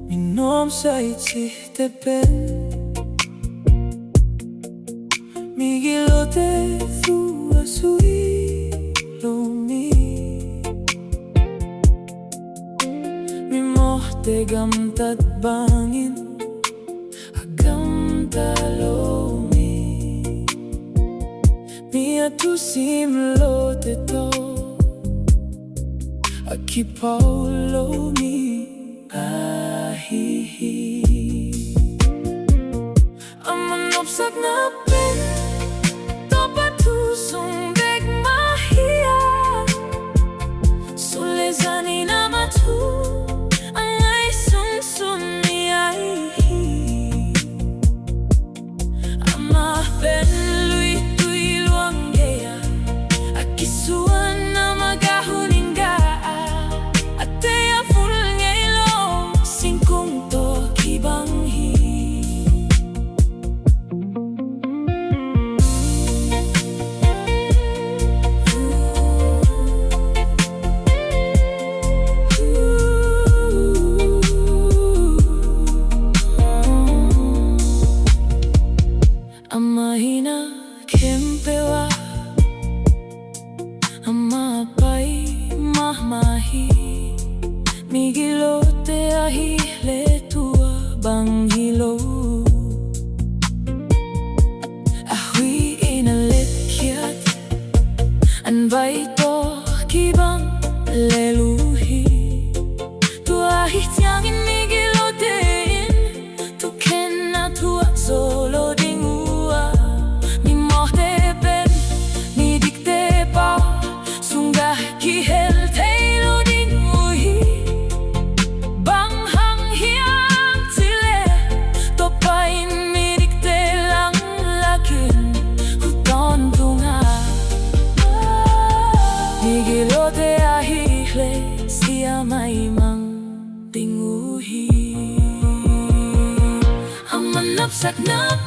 Minom sa ititepen migilo te tu asui lomi mimo te gamtat bangin agam talomi mi atu simlo te to aki paulo mi Amanopsak na pen Topa tusong dek mahia Sulezani na matu Ang ay sun ni ay Ama pen lui tui luang gea Akisuan na magahuninga Ate a full ngelo Singkong to kibanghi Amahina kempewa Amapai mahmahi Migilo te ahi le tua banghilo Ahui inalekiat Anbay to kibang leluhi Tua ahi tiangin migilo tein Tu kena tua solo dingu Midik te pa sunggah kihel tayo ding uhi bang hang hiang sile topain midik te lang lakin huton tunga migilo te ahihle siya maimang tinguhi amanapsak na